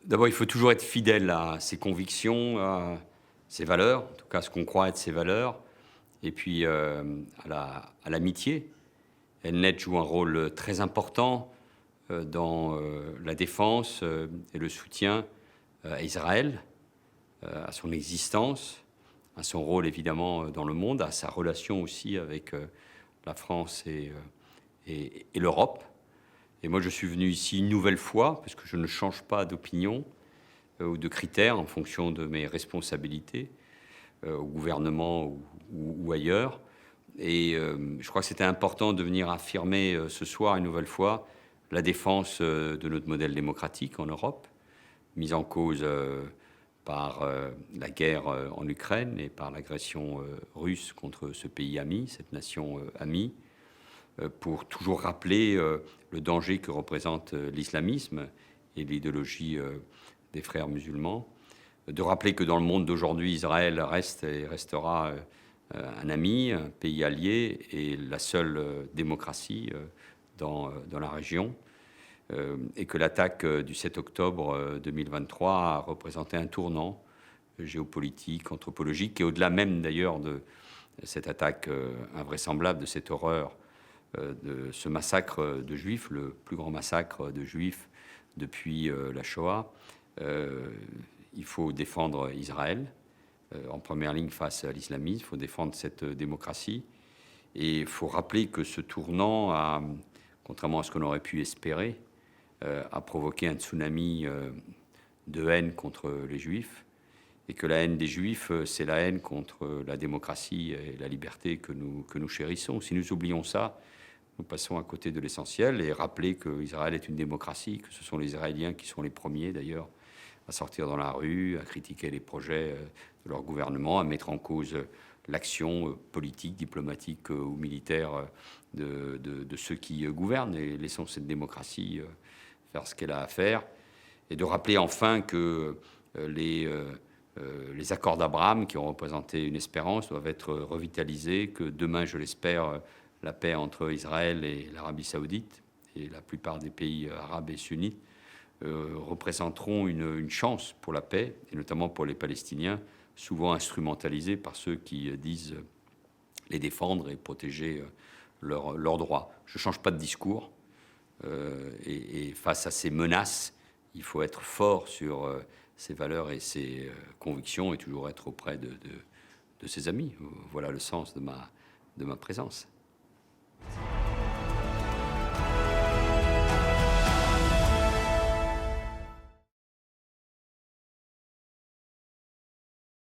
D'abord, il faut toujours être fidèle à ses convictions, à ses valeurs, en tout cas ce qu'on croit être ses valeurs, et puis à l'amitié. Elnet joue un rôle très important dans la défense et le soutien à Israël, à son existence, à son rôle évidemment dans le monde, à sa relation aussi avec la France et l'Europe. Et moi, je suis venu ici une nouvelle fois, parce que je ne change pas d'opinion ou de critères en fonction de mes responsabilités, au gouvernement ou ailleurs. Et je crois que c'était important de venir affirmer ce soir, une nouvelle fois, la défense de notre modèle démocratique en Europe, mise en cause par la guerre en Ukraine et par l'agression russe contre ce pays ami, cette nation amie, pour toujours rappeler le danger que représente l'islamisme et l'idéologie des frères musulmans, de rappeler que dans le monde d'aujourd'hui, Israël reste et restera un ami, un pays allié et la seule démocratie dans la région, et que l'attaque du 7 octobre 2023 a représenté un tournant géopolitique, anthropologique, et au-delà même d'ailleurs de cette attaque invraisemblable, de cette horreur, de ce massacre de juifs, le plus grand massacre de juifs depuis la Shoah. Il faut défendre Israël en première ligne face à l'islamisme, il faut défendre cette démocratie. Et il faut rappeler que ce tournant a, contrairement à ce qu'on aurait pu espérer, a provoqué un tsunami de haine contre les juifs, et que la haine des juifs, c'est la haine contre la démocratie et la liberté que nous chérissons. Si nous oublions ça, nous passons à côté de l'essentiel, et rappeler qu'Israël est une démocratie, que ce sont les Israéliens qui sont les premiers d'ailleurs à sortir dans la rue, à critiquer les projets de leur gouvernement, à mettre en cause l'action politique, diplomatique ou militaire de ceux qui gouvernent, et laissons cette démocratie faire ce qu'elle a à faire, et de rappeler enfin que les accords d'Abraham, qui ont représenté une espérance, doivent être revitalisés, que demain, je l'espère, la paix entre Israël et l'Arabie saoudite et la plupart des pays arabes et sunnites représenteront une chance pour la paix, et notamment pour les Palestiniens, souvent instrumentalisés par ceux qui disent les défendre et protéger leurs droits. Je ne change pas de discours, et face à ces menaces, il faut être fort sur ses valeurs et ses convictions, et toujours être auprès de ses amis. Voilà le sens de ma présence.